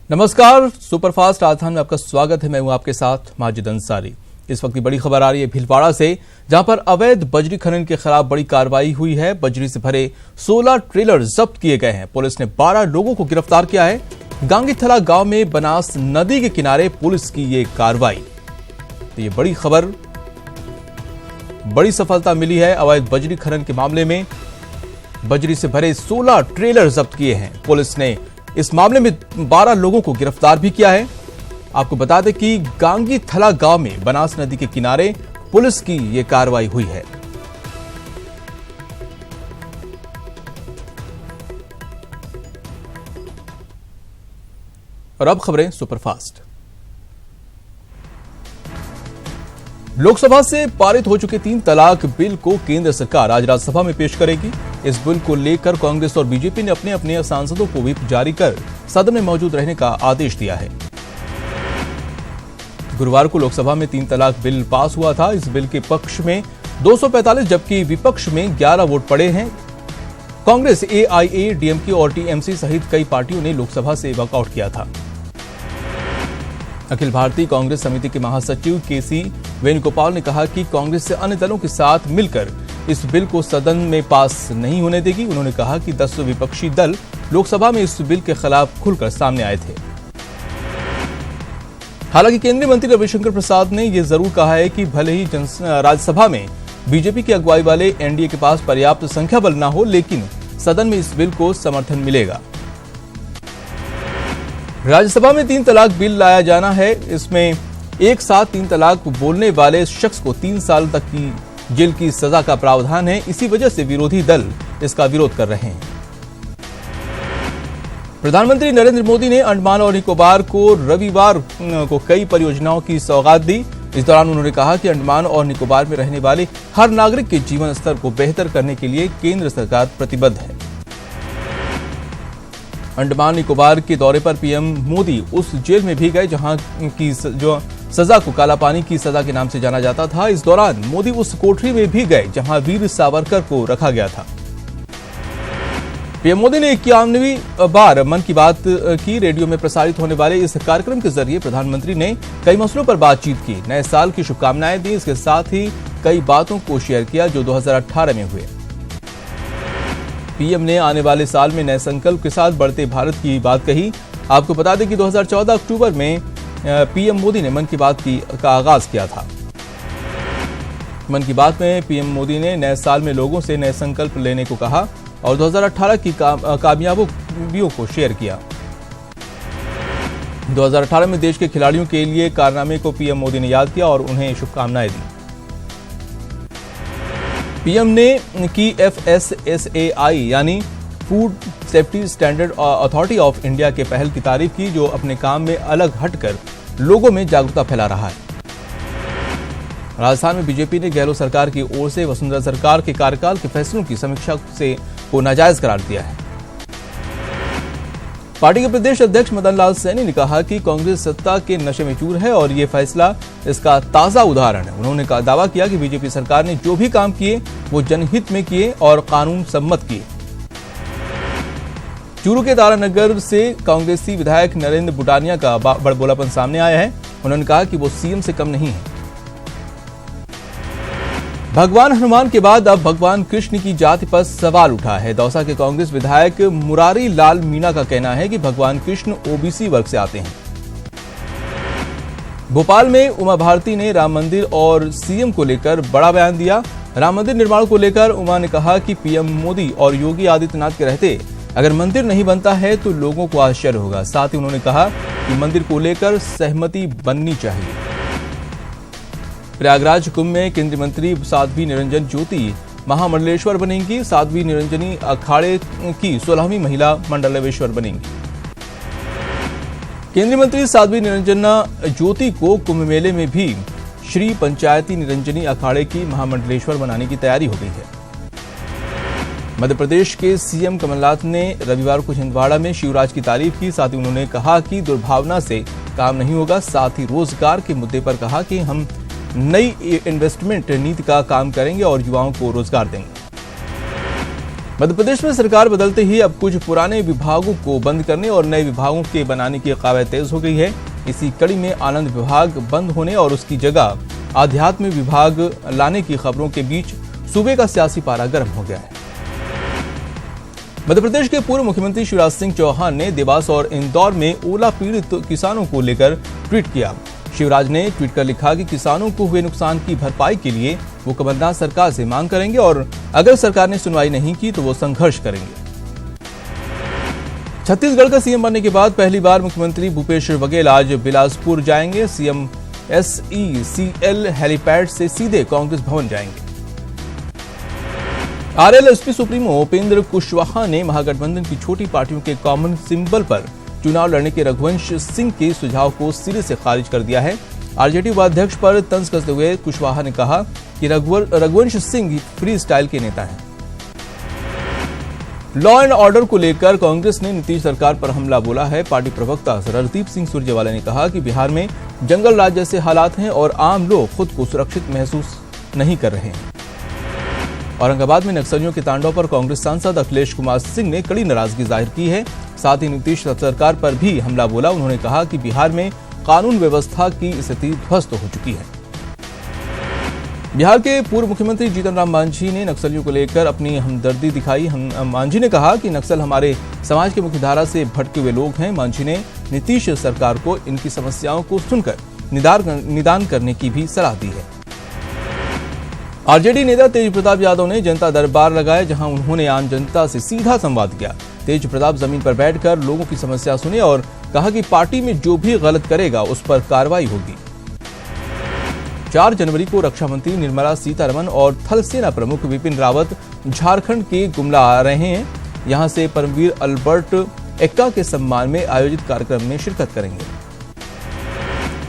नमस्कार, सुपरफास्ट राजधानी में आपका स्वागत है। मैं हूं आपके साथ माजिद अंसारी। इस वक्त की बड़ी खबर आ रही है भीलवाड़ा से, जहां पर अवैध बजरी खनन के खिलाफ बड़ी कार्रवाई हुई है। बजरी से भरे 16 ट्रेलर जब्त किए गए हैं। पुलिस ने 12 लोगों को गिरफ्तार किया है। गांगीथला गांव में बनास नदी के किनारे पुलिस की ये कार्रवाई, तो ये बड़ी खबर, बड़ी सफलता मिली है। अवैध बजरी खनन के मामले में बजरी से भरे 16 ट्रेलर जब्त किए हैं। पुलिस ने इस मामले में 12 लोगों को गिरफ्तार भी किया है। आपको बता दें कि गांगीथला गांव में बनास नदी के किनारे पुलिस की यह कार्रवाई हुई है। और अब खबरें सुपरफास्ट। लोकसभा से पारित हो चुके 3 तलाक बिल को केंद्र सरकार आज राज्यसभा में पेश करेगी। इस बिल को लेकर कांग्रेस और बीजेपी ने अपने अपने सांसदों को व्हिप जारी कर सदन में मौजूद रहने का आदेश दिया है। गुरुवार को लोकसभा में 3 तलाक बिल पास हुआ था। इस बिल के पक्ष में 245 जबकि विपक्ष में 11 वोट पड़े हैं। कांग्रेस, एआईएडीएमके और टीएमसी सहित कई पार्टियों ने लोकसभा से वॉकआउट किया था। अखिल भारतीय कांग्रेस समिति के महासचिव केसी वेणुगोपाल ने कहा कि कांग्रेस से अन्य दलों के साथ मिलकर इस बिल को सदन में पास नहीं होने देगी। उन्होंने कहा कि 10 विपक्षी दल लोकसभा में इस बिल के खिलाफ खुलकर सामने आए थे। हालांकि केंद्रीय मंत्री रविशंकर प्रसाद ने यह जरूर कहा है कि भले ही राज्यसभा में बीजेपी की अगुवाई वाले एनडीए के पास पर्याप्त संख्या बल न हो, लेकिन सदन में इस बिल को समर्थन मिलेगा। राज्यसभा में 3 तलाक बिल लाया जाना है। इसमें एक साथ 3 तलाक बोलने वाले शख्स को 3 साल तक की जेल की सजा का प्रावधान है। इसी वजह से विरोधी दल इसका विरोध कर रहे हैं। प्रधानमंत्री नरेंद्र मोदी ने अंडमान और निकोबार को रविवार को कई परियोजनाओं की सौगात दी। इस दौरान उन्होंने कहा कि अंडमान और निकोबार में रहने वाले हर नागरिक के जीवन स्तर को बेहतर करने के लिए केंद्र सरकार प्रतिबद्ध है। अंडमान निकोबार के दौरे पर पीएम मोदी उस जेल में भी गए जहां की जो सजा को काला पानी की सजा के नाम से जाना जाता था। इस दौरान मोदी उस कोठरी में भी गए जहां वीर सावरकर को रखा गया था। पीएम मोदी ने 51वीं बार मन की बात की। रेडियो में प्रसारित होने वाले इस कार्यक्रम के जरिए प्रधानमंत्री ने कई मसलों पर बातचीत की, नए साल की शुभकामनाएं दी। इसके साथ ही कई बातों को शेयर किया जो 2018 में हुए। पीएम ने आने वाले साल में नए संकल्प के साथ बढ़ते भारत की बात कही। आपको बता दें कि 2014 अक्टूबर में पीएम मोदी ने मन की बात का आगाज किया था। मन की बात में पीएम मोदी ने नए साल में लोगों से नए संकल्प लेने को कहा और 2018 की कामयाबियों को शेयर किया। 2018 में देश के खिलाड़ियों के लिए कारनामे को पीएम मोदी ने याद किया और उन्हें शुभकामनाएं दी। पीएम ने की FSSAI यानी food safety standard authority of India के पहल की तारीफ की, जो अपने काम में अलग हटकर लोगों में जागरूकता फैला रहा है। राजस्थान में बीजेपी ने गहलोत सरकार की ओर से वसुंधरा सरकार के कार्यकाल के फैसलों की समीक्षा को नाजायज करार दिया है। पार्टी के प्रदेश अध्यक्ष मदन लाल सैनी ने कहा कि कांग्रेस सत्ता के नशे में चूर है और ये फैसला इसका ताजा उदाहरण है। उन्होंने दावा किया कि बीजेपी सरकार ने जो भी काम किए वो जनहित में किए और कानून सम्मत किए। चूरू के तारानगर से कांग्रेसी विधायक नरेंद्र बुटानिया का बड़बोलापन सामने आया है। उन्होंने कहा कि वो सीएम से कम नहीं है। भगवान हनुमान के बाद अब भगवान कृष्ण की जाति पर सवाल उठा है। दौसा के कांग्रेस विधायक मुरारी लाल मीणा का कहना है कि भगवान कृष्ण ओबीसी वर्ग से आते हैं। भोपाल में उमा भारती ने राम मंदिर और सीएम को लेकर बड़ा बयान दिया। राम मंदिर निर्माण को लेकर उमा ने कहा कि पीएम मोदी और योगी आदित्यनाथ के रहते अगर मंदिर नहीं बनता है तो लोगों को आश्चर्य होगा। साथ ही उन्होंने कहा कि मंदिर को लेकर सहमति बननी चाहिए। प्रयागराज कुंभ में केंद्रीय मंत्री साध्वी निरंजन ज्योति महामंडलेश्वर बनेंगी। साध्वी निरंजनी अखाड़े की 16वीं महिला मंडलेश्वर बनेंगी। केंद्रीय मंत्री साध्वी निरंजना ज्योति को कुंभ मेले में भी श्री पंचायती निरंजनी अखाड़े की महामंडलेश्वर बनाने की तैयारी हो गई है। मध्य प्रदेश के सीएम कमलनाथ ने रविवार को छिंदवाड़ा में शिवराज की तारीफ की। साथ ही उन्होंने कहा कि दुर्भावना से काम नहीं होगा। साथ ही रोजगार के मुद्दे पर कहा कि हम नई इन्वेस्टमेंट नीति का काम करेंगे और युवाओं को रोजगार देंगे। मध्य प्रदेश में सरकार बदलते ही अब कुछ पुराने विभागों को बंद करने और नए विभागों के बनाने की कवायद तेज हो गई है। इसी कड़ी में आनंद विभाग बंद होने और उसकी जगह आध्यात्म विभाग लाने की खबरों के बीच सूबे का सियासी पारा गर्म हो गया है। मध्य प्रदेश के पूर्व मुख्यमंत्री शिवराज सिंह चौहान ने देवास और इंदौर में ओला पीड़ित किसानों को लेकर ट्वीट किया। शिवराज ने ट्वीट कर लिखा कि किसानों को हुए नुकसान की भरपाई के लिए वो कमलनाथ सरकार से मांग करेंगे और अगर सरकार ने सुनवाई नहीं की तो वो संघर्ष करेंगे। छत्तीसगढ़ का सीएम बनने के बाद पहली बार मुख्यमंत्री भूपेश बघेल आज बिलासपुर जाएंगे। सीएम SECL हेलीपैड से सीधे कांग्रेस भवन जाएंगे। RLSP सुप्रीमो उपेंद्र कुशवाहा ने महागठबंधन की छोटी पार्टियों के कॉमन सिंबल पर चुनाव लड़ने के रघुवंश सिंह के सुझाव को सिरे से खारिज कर दिया है। आरजेडी उपाध्यक्ष पर तंज कसते हुए कुशवाहा ने कहा कि रघुवंश सिंह फ्री स्टाइल के नेता हैं। लॉ एंड ऑर्डर को लेकर कांग्रेस ने नीतीश सरकार पर हमला बोला है। पार्टी प्रवक्ता रणदीप सिंह सुरजेवाला ने कहा कि बिहार में जंगल राज जैसे हालात हैं और आम लोग खुद को सुरक्षित महसूस नहीं कर रहे हैं। औरंगाबाद में नक्सलियों के तांडव पर कांग्रेस सांसद अखिलेश कुमार सिंह ने कड़ी नाराजगी जाहिर की है। साथ ही नीतीश सरकार पर भी हमला बोला। उन्होंने कहा कि बिहार में कानून व्यवस्था की स्थिति ध्वस्त हो चुकी है। बिहार के पूर्व मुख्यमंत्री जीतन राम मांझी ने नक्सलियों को लेकर अपनी हमदर्दी दिखाई। मांझी ने कहा कि नक्सल हमारे समाज के मुख्यधारा से भटके हुए लोग हैं। मांझी ने नीतीश सरकार को इनकी समस्याओं को सुनकर निदान करने की भी सलाह दी है। आरजेडी नेता तेज प्रताप यादव ने जनता दरबार लगाया, जहां उन्होंने आम जनता से सीधा संवाद किया। तेज प्रताप जमीन पर बैठकर लोगों की समस्या सुने और कहा कि पार्टी में जो भी गलत करेगा उस पर कार्रवाई होगी। 4 जनवरी को रक्षा मंत्री निर्मला सीतारमण और थल सेना प्रमुख विपिन रावत झारखंड के गुमला आ रहे हैं। यहां से परमवीर अल्बर्ट एक्का के सम्मान में आयोजित कार्यक्रम में शिरकत करेंगे।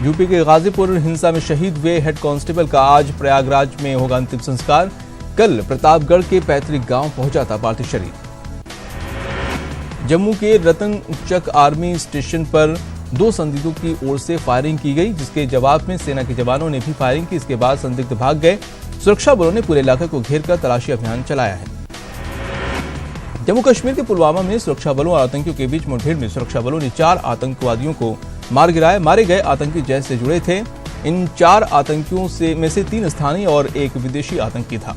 यूपी के गाजीपुर हिंसा में शहीद हुए हेड कांस्टेबल का आज प्रयागराज में होगा अंतिम संस्कार। कल प्रतापगढ़ के पैतृक गांव पहुंचा था पार्थिव शरीर। जम्मू के रतनचक आर्मी स्टेशन पर 2 संदिग्धों की ओर से फायरिंग की गई, जिसके जवाब में सेना के जवानों ने भी फायरिंग की। इसके बाद संदिग्ध भाग गए। सुरक्षा बलों ने पूरे इलाके को घेर कर तलाशी अभियान चलाया है। जम्मू कश्मीर के पुलवामा में सुरक्षा बलों और आतंकियों के बीच मुठभेड़ में सुरक्षा बलों ने 4 आतंकवादियों को मार गिराया। मारे गए आतंकी जैश से जुड़े थे। इन 4 आतंकियों में से 3 स्थानीय और 1 विदेशी आतंकी था।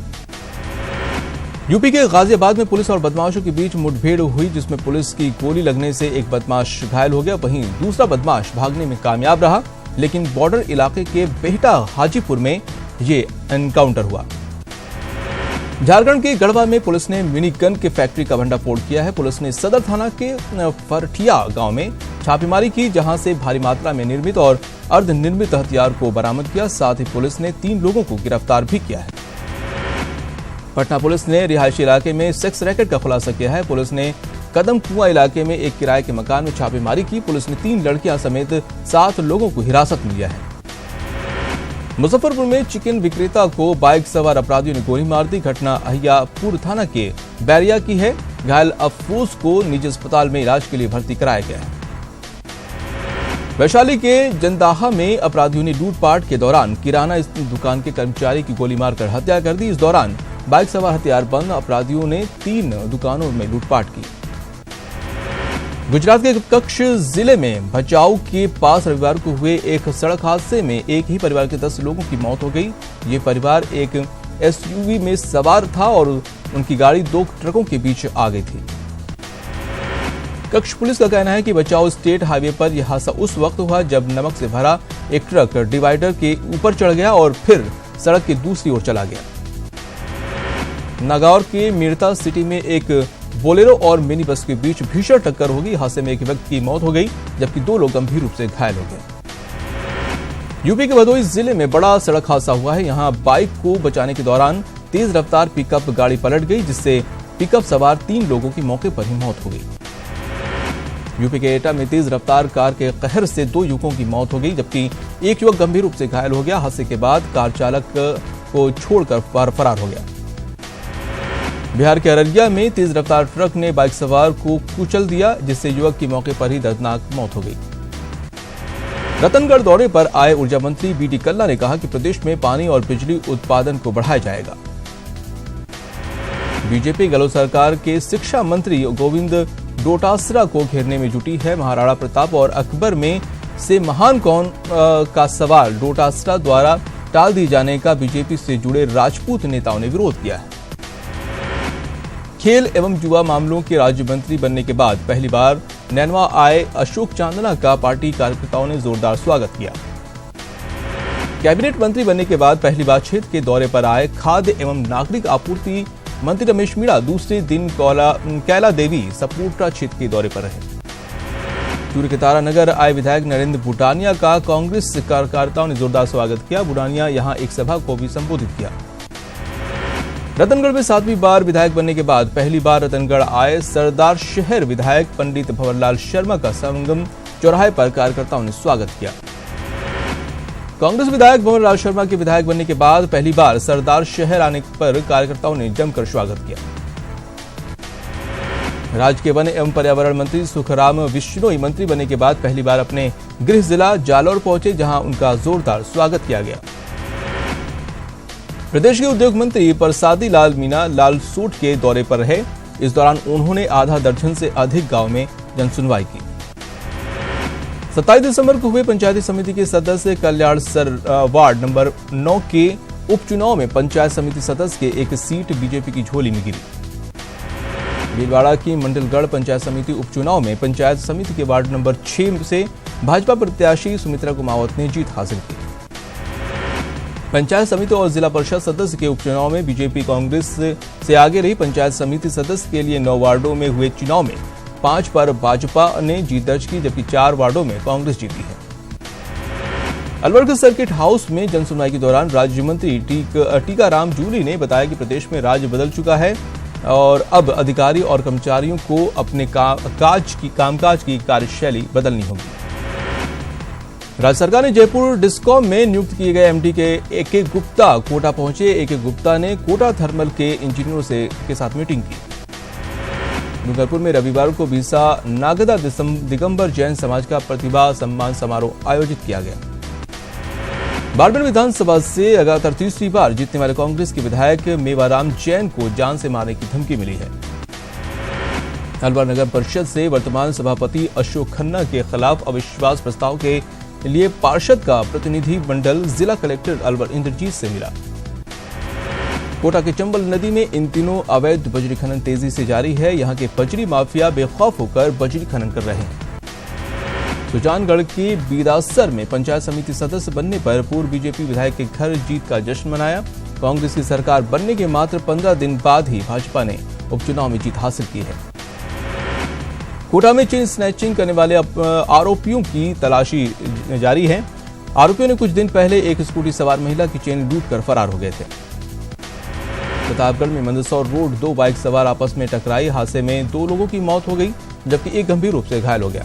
यूपी के गाजियाबाद में पुलिस और बदमाशों के बीच मुठभेड़ हुई, जिसमें पुलिस की गोली लगने से एक बदमाश घायल हो गया। वहीं दूसरा बदमाश भागने में कामयाब रहा, लेकिन बॉर्डर इलाके के बेहटा हाजीपुर में ये एनकाउंटर हुआ। झारखंड के गढ़वा में पुलिस ने मिनी गन के फैक्ट्री का भंडाफोड़ किया है। पुलिस ने सदर थाना के फरठिया गांव में छापेमारी की, जहां से भारी मात्रा में निर्मित और अर्धनिर्मित हथियार को बरामद किया। साथ ही पुलिस ने 3 लोगों को गिरफ्तार भी किया है। पटना पुलिस ने रिहायशी इलाके में सेक्स रैकेट का खुलासा किया है। पुलिस ने कदम कुआं इलाके में एक किराए के मकान में छापेमारी की। पुलिस ने 3 लड़कियां समेत 7 लोगों को हिरासत में लिया है। मुजफ्फरपुर में चिकन विक्रेता को बाइक सवार अपराधियों ने गोली मार दी। घटना अहियापुर थाना के बैरिया की है। घायल अफरोज को निजी अस्पताल में इलाज के लिए भर्ती कराया गया है। वैशाली के जंदाहा में अपराधियों ने लूटपाट के दौरान किराना दुकान के कर्मचारी की गोली मारकर हत्या कर दी। इस दौरान बाइक सवार हथियारबंद अपराधियों ने 3 दुकानों में लूटपाट की। गुजरात के कच्छ जिले में भचाऊ के पास रविवार को हुए एक सड़क हादसे में एक ही परिवार के 10 लोगों की मौत हो गई। ये परिवार एक SUV में सवार था और उनकी गाड़ी 2 ट्रकों के बीच आ गई थी। कच्छ पुलिस का कहना है कि भचाऊ स्टेट हाईवे पर यह हादसा उस वक्त हुआ जब नमक से भरा एक ट्रक डिवाइडर के ऊपर चढ़ गया और फिर सड़क की दूसरी ओर चला गया। नागौर के मीरता सिटी में एक बोलेरो और मिनी बस के बीच भीषण टक्कर हो गई। हादसे में एक व्यक्ति की मौत हो गई, जबकि 2 लोग गंभीर रूप से घायल हो गए। यूपी के भदोही जिले में बड़ा सड़क हादसा हुआ है। यहां बाइक को बचाने के दौरान तेज रफ्तार पिकअप गाड़ी पलट गई, जिससे पिकअप सवार 3 लोगों की मौके पर ही मौत हो गई। यूपी के एटा में तेज रफ्तार कार के कहर से 2 युवकों की मौत हो गई, जबकि एक युवक गंभीर रूप से घायल हो गया। हादसे के बाद कार चालक को छोड़कर फरार हो गया। बिहार के अररिया में तेज रफ्तार ट्रक ने बाइक सवार को कुचल दिया, जिससे युवक की मौके पर ही दर्दनाक मौत हो गई। रतनगढ़ दौरे पर आए ऊर्जा मंत्री BD कल्ला ने कहा कि प्रदेश में पानी और बिजली उत्पादन को बढ़ाया जाएगा। बीजेपी गहलोत सरकार के शिक्षा मंत्री गोविंद डोटासरा को घेरने में जुटी है। महाराणा प्रताप और अकबर में से महान कौन का सवाल डोटासरा द्वारा टाल दिए जाने का बीजेपी से जुड़े राजपूत नेताओं ने विरोध किया है। खेल एवं युवा मामलों के राज्य मंत्री बनने के बाद पहली बार नैनवा आए अशोक चांदना का पार्टी कार्यकर्ताओं ने जोरदार स्वागत किया। कैबिनेट मंत्री बनने के बाद पहली बार क्षेत्र के दौरे पर आए खाद्य एवं नागरिक आपूर्ति मंत्री रमेश मीणा दूसरे दिन कैला देवी सपोर्टा क्षेत्र के दौरे पर रहे। चूरू के तारानगर आए विधायक नरेंद्र बुटानिया का कांग्रेस कार्यकर्ताओं ने जोरदार स्वागत किया। बुटानिया यहां एक सभा को भी संबोधित किया। रतनगढ़ में 7वीं बार विधायक बनने के बाद पहली बार रतनगढ़ आए सरदार शहर विधायक पंडित भंवरलाल शर्मा का संगम चौराहे पर कार्यकर्ताओं ने स्वागत किया। कांग्रेस विधायक भंवरलाल शर्मा के विधायक बनने के बाद पहली बार सरदार शहर आने पर कार्यकर्ताओं ने जमकर स्वागत किया। राज्य के वन एवं पर्यावरण मंत्री सुखराम विश्नोई मंत्री बनने के बाद पहली बार अपने गृह जिला जालौर पहुंचे, जहां उनका जोरदार स्वागत किया गया। प्रदेश के उद्योग मंत्री प्रसादी लाल मीणा लालसोट के दौरे पर रहे। इस दौरान उन्होंने आधा दर्जन से अधिक गांव में जनसुनवाई की। 27 दिसंबर को हुए पंचायती समिति के सदस्य कल्याण सर वार्ड नंबर 9 के उपचुनाव में पंचायत समिति सदस्य के एक सीट बीजेपी की झोली में गिरी। भीलवाड़ा की मंडलगढ़ पंचायत समिति उपचुनाव में पंचायत समिति के वार्ड नंबर 6 से भाजपा प्रत्याशी सुमित्रा कुमावत ने जीत हासिल की। पंचायत समिति और जिला परिषद सदस्य के उपचुनाव में बीजेपी कांग्रेस से आगे रही। पंचायत समिति सदस्य के लिए 9 वार्डों में हुए चुनाव में 5 पर भाजपा ने जीत दर्ज की, जबकि 4 वार्डों में कांग्रेस जीती है। अलवर के सर्किट हाउस में जनसुनवाई के दौरान राज्य मंत्री टीकाराम जूली ने बताया कि प्रदेश में राज्य बदल चुका है और अब अधिकारी और कर्मचारियों को अपने कामकाज की कार्यशैली बदलनी होगी। राज्य सरकार ने जयपुर डिस्कॉम में नियुक्त किए गए एमडी के ए.के. गुप्ता कोटा पहुंचे। ए.के. गुप्ता ने कोटा थर्मल के इंजीनियरों के साथ मीटिंग की। डूंगरपुर में रविवार को बीसा नागदा दिगंबर जैन समाज का प्रतिभा सम्मान समारोह आयोजित किया गया। बाड़मेर विधानसभा से लगातार तीसरी बार जीतने वाले कांग्रेस के विधायक मेवाराम जैन को जान से मारने की धमकी मिली है। अलवर नगर परिषद से वर्तमान सभापति अशोक खन्ना के खिलाफ अविश्वास प्रस्ताव के लिए पार्षद का प्रतिनिधि मंडल जिला कलेक्टर अलवर इंद्रजीत से मिला। कोटा के चंबल नदी में इन दिनों अवैध बजरी खनन तेजी से जारी है। यहां के बजरी माफिया बेखौफ होकर बजरी खनन कर रहे हैं। सुजानगढ़ के बीरासर में पंचायत समिति सदस्य बनने पर पूर्व बीजेपी विधायक के घर जीत का जश्न मनाया। कांग्रेस की सरकार बनने के मात्र 15 दिन बाद ही भाजपा ने उपचुनाव में जीत हासिल की है। कोटा में चेन स्नैचिंग करने वाले आरोपियों की तलाशी जारी है। आरोपियों ने कुछ दिन पहले एक स्कूटी सवार महिला की चेन लूटकर फरार हो गए थे। प्रतापगढ़ में मंदसौर रोड 2 बाइक सवार आपस में टकराई। हादसे में 2 लोगों की मौत हो गई, जबकि एक गंभीर रूप से घायल हो गया।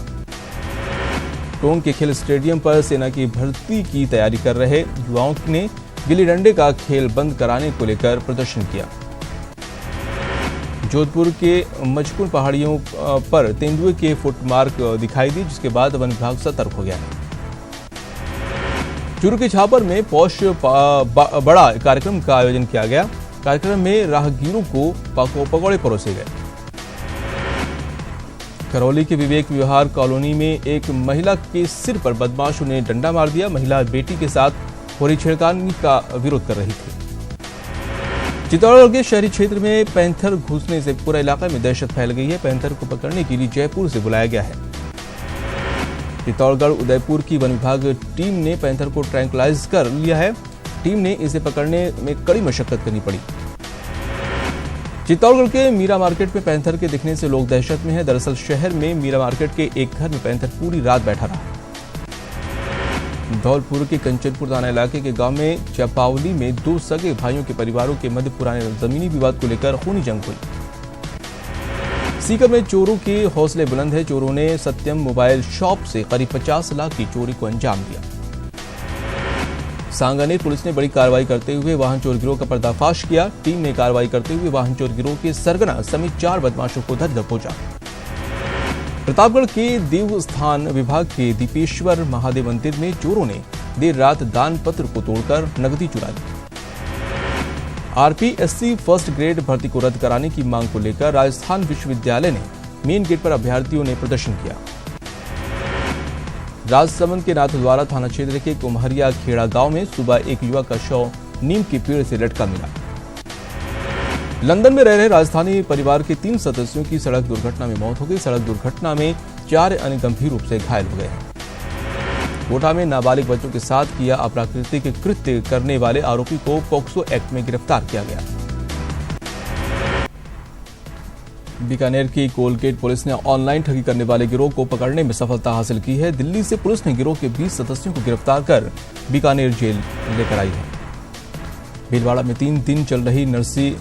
टोंक के खेल स्टेडियम पर सेना की भर्ती की तैयारी कर रहे युवाओं ने गिल्ली डंडे का खेल बंद कराने को लेकर प्रदर्शन किया। जोधपुर के मजकुन पहाड़ियों पर तेंदुए के फुटमार्क दिखाई दी, जिसके बाद वन विभाग सतर्क हो गया है। चूरू के छापर में पौष बड़ा कार्यक्रम का आयोजन किया गया। कार्यक्रम में राहगीरों को पकौड़े परोसे गए। करौली के विवेक विहार कॉलोनी में एक महिला के सिर पर बदमाशों ने डंडा मार दिया। महिला बेटी के साथ हो रही छेड़खानी का विरोध कर रही थी। चित्तौड़गढ़ के शहरी क्षेत्र में पैंथर घुसने से पूरा इलाके में दहशत फैल गई है। पैंथर को पकड़ने के लिए जयपुर से बुलाया गया है। चित्तौड़गढ़ उदयपुर की वन विभाग टीम ने पैंथर को ट्रैंकुलाइज कर लिया है। टीम ने इसे पकड़ने में कड़ी मशक्कत करनी पड़ी। चित्तौड़गढ़ के मीरा मार्केट में पैंथर के दिखने से लोग दहशत में हैं। दरअसल शहर में मीरा मार्केट के एक घर में पैंथर पूरी रात बैठा रहा। धौलपुर के कंचनपुर थाना इलाके के गांव में चपावली में 2 सगे भाइयों के परिवारों के मध्य पुराने जमीनी विवाद को लेकर खूनी जंग हुई। सीकर में चोरों के हौसले बुलंद है। चोरों ने सत्यम मोबाइल शॉप से करीब 50 लाख की चोरी को अंजाम दिया। सांगानेर पुलिस ने बड़ी कार्रवाई करते हुए वाहन चोर गिरोह का पर्दाफाश किया। टीम ने कार्रवाई करते हुए वाहन चोर गिरोह के सरगना समेत 4 बदमाशों को धर दबोचा। प्रतापगढ़ के देवस्थान विभाग के दीपेश्वर महादेव मंदिर में चोरों ने देर रात दान पत्र को तोड़कर नकदी चुरा ली। आरपीएससी फर्स्ट ग्रेड भर्ती को रद्द कराने की मांग को लेकर राजस्थान विश्वविद्यालय ने मेन गेट पर अभ्यर्थियों ने प्रदर्शन किया। राजसमंद के नाथद्वारा थाना क्षेत्र के कुम्हरिया खेड़ा गांव में सुबह एक युवक का शव नीम के पेड़ से लटका मिला। लंदन में रह रहे राजस्थानी परिवार के 3 सदस्यों की सड़क दुर्घटना में मौत हो गई। सड़क दुर्घटना में 4 अन्य गंभीर रूप से घायल हो गए हैं। कोटा में नाबालिग बच्चों के साथ किया अप्राकृतिक कृत्य करने वाले आरोपी को पॉक्सो एक्ट में गिरफ्तार किया गया। बीकानेर की कोलगेट पुलिस ने ऑनलाइन ठगी करने वाले गिरोह को पकड़ने में सफलता हासिल की है। दिल्ली से पुलिस ने गिरोह के 20 सदस्यों को गिरफ्तार कर बीकानेर जेल लेकर आई है। भीलवाड़ा में 3 दिन चल रही नरसी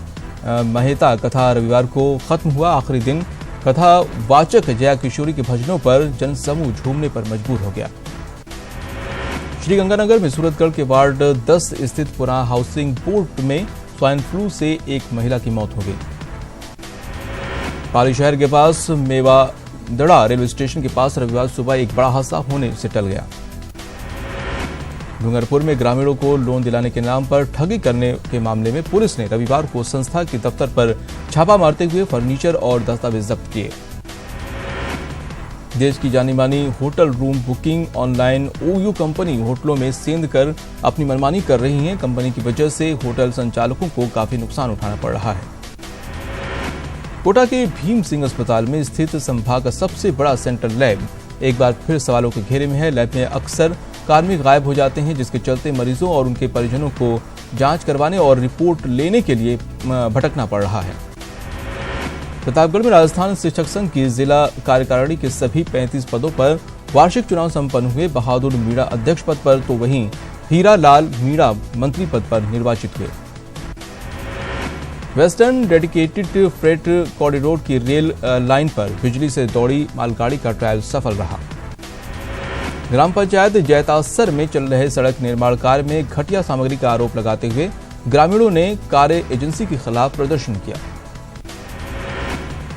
मेहता कथा रविवार को खत्म हुआ। आखिरी दिन कथा वाचक जया किशोरी के भजनों पर जनसमूह झूमने पर मजबूर हो गया। श्रीगंगानगर में सूरतगढ़ के वार्ड 10 स्थित पुरा हाउसिंग बोर्ड में स्वाइन फ्लू से एक महिला की मौत हो गई। पाली शहर के पास मेवादड़ा रेलवे स्टेशन के पास रविवार सुबह एक बड़ा हादसा होने से टल गया। डूंगरपुर में ग्रामीणों को लोन दिलाने के नाम पर ठगी करने के मामले में पुलिस ने रविवार को संस्था के दफ्तर पर छापा मारते हुए फर्नीचर और दस्तावेज जब्त किए। देश की जानी मानी hotel room booking online ओयू company होटलों में सेंध कर अपनी मनमानी कर रही है। कंपनी की वजह से होटल संचालकों को काफी नुकसान उठाना पड़ रहा है। कोटा के भीम सिंह अस्पताल में स्थित संभाग का सबसे बड़ा सेंट्रल लैब एक बार फिर सवालों के घेरे में है। लैब में अक्सर कार्मिक गायब हो जाते हैं, जिसके चलते मरीजों और उनके परिजनों को जांच करवाने और रिपोर्ट लेने के लिए भटकना पड़ रहा है। प्रतापगढ़ में राजस्थान शिक्षक संघ की जिला कार्यकारिणी के सभी 35 पदों पर वार्षिक चुनाव संपन्न हुए। बहादुर मीणा अध्यक्ष पद पर तो वहीं हीरा लाल मीणा मंत्री पद पर निर्वाचित हुए। वेस्टर्न डेडिकेटेड फ्रेट कॉरिडोर की रेल लाइन पर बिजली से दौड़ी मालगाड़ी का ट्रायल सफल रहा। ग्राम पंचायत जैतासर में चल रहे सड़क निर्माण कार्य में घटिया सामग्री का आरोप लगाते हुए ग्रामीणों ने कार्य एजेंसी के खिलाफ प्रदर्शन किया।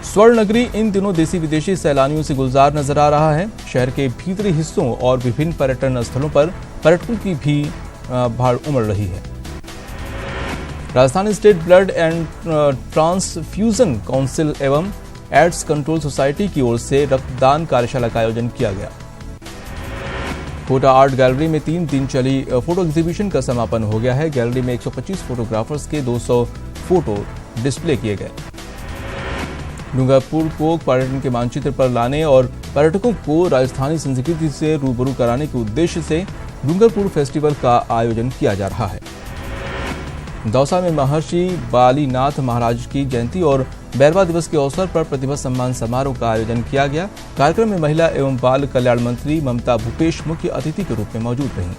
स्वर्ण नगरी इन दिनों देसी विदेशी सैलानियों से गुलजार नजर आ रहा है। शहर के भीतरी हिस्सों और विभिन्न पर्यटन स्थलों पर पर्यटकों की भी भाड़ उमड़ रही है। Rajasthan state blood and transfusion council एवं एड्स कंट्रोल सोसाइटी की ओर से रक्तदान कार्यशाला का आयोजन किया गया। कोटा आर्ट गैलरी में 3 दिन चली फोटो एग्जीबिशन का समापन हो गया है। गैलरी में 125 फोटोग्राफर्स के 200 फोटो डिस्प्ले किए गए। डूंगरपुर को पर्यटन के मानचित्र पर लाने और पर्यटकों को राजस्थानी संस्कृति से रूबरू कराने के उद्देश्य से डूंगरपुर फेस्टिवल का आयोजन किया जा रहा है। दौसा में महर्षि बालीनाथ महाराज की जयंती और बैरवा दिवस के अवसर पर प्रतिभा सम्मान समारोह का आयोजन किया गया। कार्यक्रम में महिला एवं बाल कल्याण मंत्री ममता भूपेश मुख्य अतिथि के रूप में मौजूद रहीं।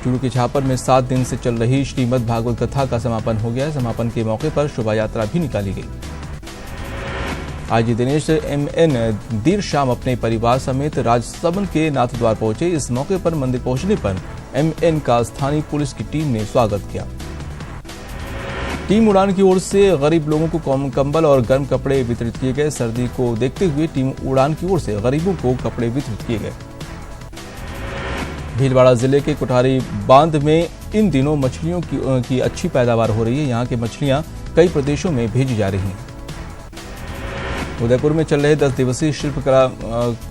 चूरू के छापर में 7 दिन से चल रही श्रीमद् भागवत कथा का समापन हो गया। समापन के मौके पर शोभा यात्रा भी निकाली गई। आईजी दिनेश MN देर शाम अपने परिवार समेत राजसमंद के नाथद्वार पहुंचे। इस मौके पर मंदिर पहुंचने पर MN का स्थानीय पुलिस की टीम ने स्वागत किया। टीम उड़ान की ओर से गरीब लोगों को कंबल और गर्म कपड़े वितरित किए गए। सर्दी को देखते हुए टीम उड़ान की ओर से गरीबों को कपड़े वितरित किए गए। भीलवाड़ा जिले के कोठारी बांध में इन दिनों मछलियों की अच्छी पैदावार हो रही है। यहाँ की मछलियां कई प्रदेशों में भेजी जा रही हैं। उदयपुर में चल रहे 10 दिवसीय शिल्पकला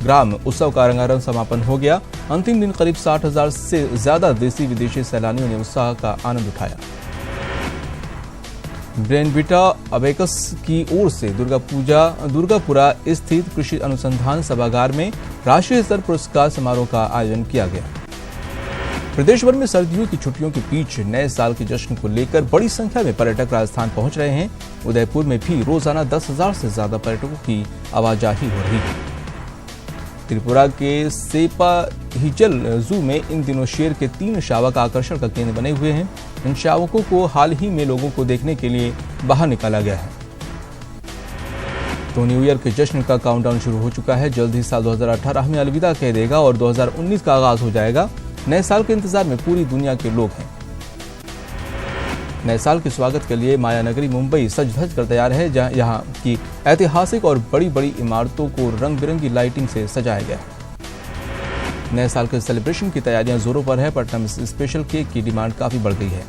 ग्राम उत्सव का रंगारंग समापन हो गया। अंतिम दिन करीब 60,000 से ज्यादा देसी विदेशी सैलानियों ने उत्साह का आनंद उठाया। ब्रेनविटा अबेकस की ओर से दुर्गापुरा स्थित कृषि अनुसंधान सभागार में राष्ट्रीय स्तर पुरस्कार समारोह का आयोजन किया गया। प्रदेश भर में सर्दियों की छुट्टियों के बीच नए साल के जश्न को लेकर बड़ी संख्या में पर्यटक राजस्थान पहुंच रहे हैं। उदयपुर में भी रोजाना 10,000 से ज्यादा पर्यटकों की आवाजाही हो रही है। त्रिपुरा के सेपाहिजल जू में इन दिनों शेर के 3 शावक आकर्षण का केंद्र बने हुए हैं। इन शावकों को हाल ही में लोगों को देखने के लिए बाहर निकाला गया है। तो न्यू ईयर के जश्न का काउंटडाउन शुरू हो चुका है। जल्द ही साल 2018 में अलविदा कह देगा और 2019 का आगाज हो जाएगा। नए साल के इंतजार में पूरी दुनिया के लोग हैं। नए साल के स्वागत के लिए माया नगरी मुंबई सज धज कर तैयार है, जहां यहाँ की ऐतिहासिक और बड़ी बड़ी इमारतों को रंग बिरंगी लाइटिंग से सजाया गया है। नए साल के सेलिब्रेशन की तैयारियां जोरों पर है। पटना में स्पेशल केक की डिमांड काफी बढ़ गई है।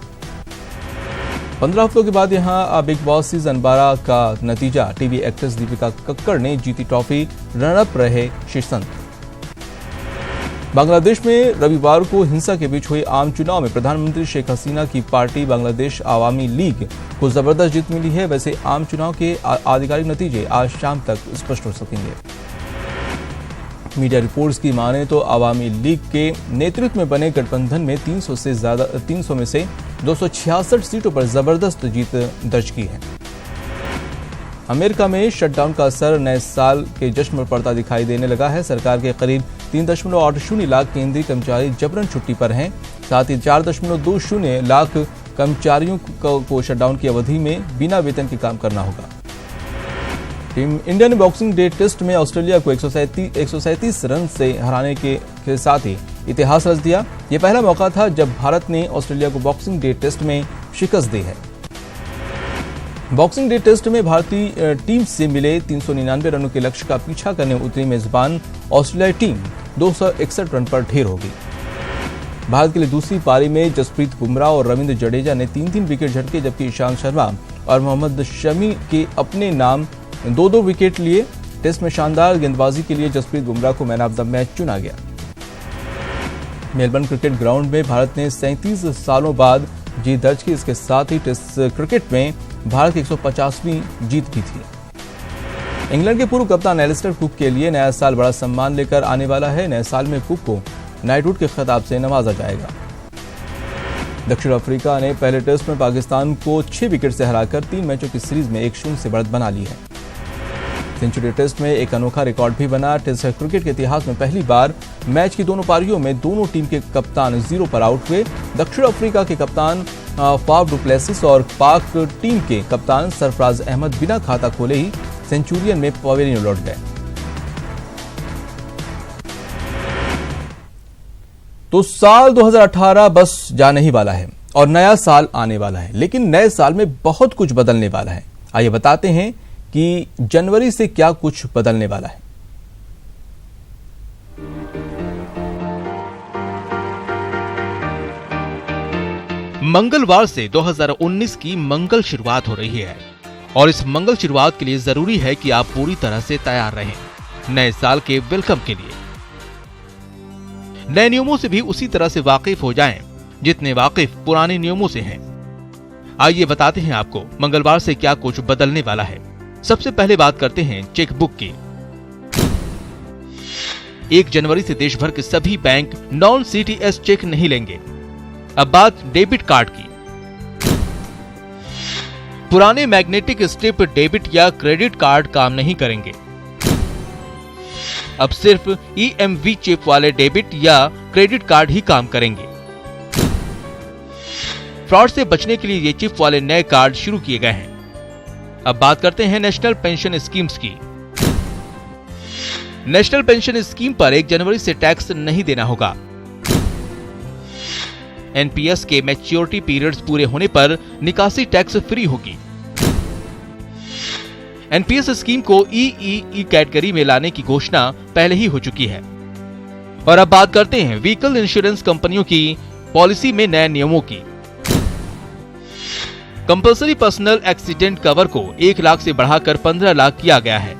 15 हफ्तों के बाद यहां बिग बॉस सीजन 12 का नतीजा। टीवी एक्ट्रेस दीपिका कक्कड़ ने जीती ट्रॉफी, रनअप रहे शीर्षंत। बांग्लादेश में रविवार को हिंसा के बीच हुए आम चुनाव में प्रधानमंत्री शेख हसीना की पार्टी बांग्लादेश आवामी लीग को जबरदस्त जीत मिली है। वैसे आम चुनाव के आधिकारिक नतीजे आज शाम तक स्पष्ट हो सकेंगे। मीडिया रिपोर्ट्स की माने तो आवामी लीग के नेतृत्व में बने गठबंधन में 300 में से 266 सीटों पर जबरदस्त जीत दर्ज की है। अमेरिका में शटडाउन का असर नए साल के जश्न पर पड़ता दिखाई देने लगा है। सरकार के करीब 3.80 लाख केंद्रीय कर्मचारी जबरन छुट्टी पर हैं। साथ ही 4.20 लाख कर्मचारियों को शटडाउन की अवधि में बिना वेतन के काम करना होगा। टीम इंडिया ने बॉक्सिंग डे टेस्ट में ऑस्ट्रेलिया को 137 रन से हराने के साथ ही इतिहास रच दिया। यह पहला मौका था जब भारत ने ऑस्ट्रेलिया को बॉक्सिंग डे टेस्ट में शिकस्त दी है। बॉक्सिंग डे टेस्ट में भारतीय टीम से मिले 399 रनों के लक्ष्य का पीछा करने उतरी मेजबान ऑस्ट्रेलियाई टीम 261 रन पर ढेर होगी। भारत के लिए दूसरी पारी में जसप्रीत बुमराह और रविंद्र जडेजा ने 3-3 विकेट झटके, जबकि ईशांत शर्मा और मोहम्मद शमी के अपने नाम 2-2 विकेट लिए। टेस्ट में शानदार गेंदबाजी के लिए जसप्रीत बुमराह को मैन ऑफ द मैच चुना गया। मेलबर्न क्रिकेट ग्राउंड में भारत ने 37 सालों बाद जीत दर्ज की। इसके साथ ही टेस्ट क्रिकेट में भारत की 150वीं जीत भी थी। इंग्लैंड के पूर्व कप्तान एलिस्टर कुक के लिए नया साल बड़ा सम्मान लेकर आने वाला है। नए साल में कुक को नाइटहुड के खिताब से नवाजा जाएगा। दक्षिण अफ्रीका ने पहले टेस्ट में पाकिस्तान को 6 विकेट से हराकर 3 मैचों की सीरीज में 1-0 से बढ़त बना ली है। सेंचुरी टेस्ट में एक अनोखा रिकॉर्ड भी बना। टेस्ट क्रिकेट के इतिहास में पहली बार मैच की दोनों पारियों में दोनों टीम के कप्तान 0 पर आउट हुए। दक्षिण अफ्रीका के कप्तान फाफ डु प्लेसिस और पाक टीम के कप्तान सरफराज अहमद बिना खाता खोले ही सेंचुरियन में पवेलियन लौट गए। तो साल 2018 बस जाने ही वाला है और नया साल आने वाला है, लेकिन नए साल में बहुत कुछ बदलने वाला है। आइए बताते हैं कि जनवरी से क्या कुछ बदलने वाला है। मंगलवार से 2019 की मंगल शुरुआत हो रही है और इस मंगल शुरुआत के लिए जरूरी है कि आप पूरी तरह से तैयार रहें नए साल के वेलकम के लिए। नए नियमों से भी उसी तरह से वाकिफ हो जाएं जितने वाकिफ पुराने नियमों से हैं। आइए बताते हैं आपको मंगलवार से क्या कुछ बदलने वाला है। सबसे पहले बात करते हैं चेकबुक की। 1 जनवरी से देश भर के सभी बैंक नॉन CTS चेक नहीं लेंगे। अब बात डेबिट कार्ड की। पुराने मैग्नेटिक स्ट्रिप डेबिट या क्रेडिट कार्ड काम नहीं करेंगे। अब सिर्फ EMV चिप वाले डेबिट या क्रेडिट कार्ड ही काम करेंगे। फ्रॉड से बचने के लिए ये चिप वाले नए कार्ड शुरू किए गए हैं। अब बात करते हैं नेशनल पेंशन स्कीम्स की। नेशनल पेंशन स्कीम पर 1 जनवरी से टैक्स नहीं देना होगा। NPS के मैच्योरिटी पीरियड्स पूरे होने पर निकासी टैक्स फ्री होगी। NPS स्कीम को EEE कैटेगरी में लाने की घोषणा पहले ही हो चुकी है। और अब बात करते हैं व्हीकल इंश्योरेंस कंपनियों की पॉलिसी में नए नियमों की। कंपल्सरी पर्सनल एक्सीडेंट कवर को 1 लाख से बढ़ाकर 15 लाख किया गया है।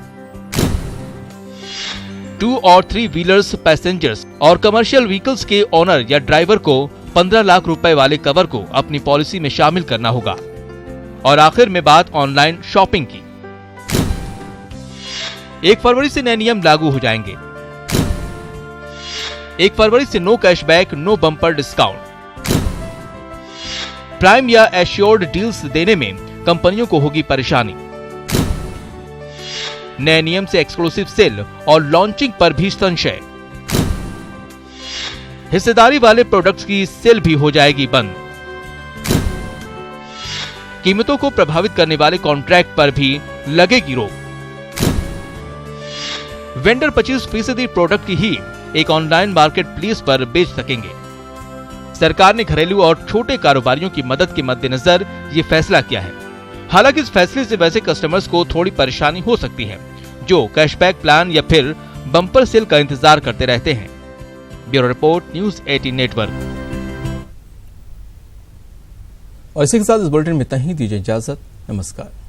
2 और 3 व्हीलर्स पैसेंजर्स और कमर्शियल व्हीकल्स के ओनर या ड्राइवर को 15 लाख रुपए वाले कवर को अपनी पॉलिसी में शामिल करना होगा। और आखिर में बात ऑनलाइन शॉपिंग की। 1 फरवरी से नए नियम लागू हो जाएंगे। 1 फरवरी से no cashback, no bumper discount. Prime या एश्योर्ड डील्स देने में कंपनियों को होगी परेशानी। नए नियम से एक्सक्लूसिव सेल और लॉन्चिंग पर भी संशय। हिस्सेदारी वाले प्रोडक्ट्स की सेल भी हो जाएगी बंद। कीमतों को प्रभावित करने वाले कॉन्ट्रैक्ट पर भी लगेगी रोक। वेंडर 25% प्रोडक्ट ही एक ऑनलाइन मार्केट प्लेस पर बेच सकेंगे। सरकार ने घरेलू और छोटे कारोबारियों की मदद के मद्देनजर ये फैसला किया है। हालांकि इस फैसले से वैसे कस्टमर्स को थोड़ी परेशानी हो सकती है जो कैशबैक प्लान या फिर बम्पर सेल का इंतजार करते रहते हैं। Bureau report, news 18 network. और इसी के साथ इस बुलेटिन में इतना ही। दीजिए इजाजत। नमस्कार।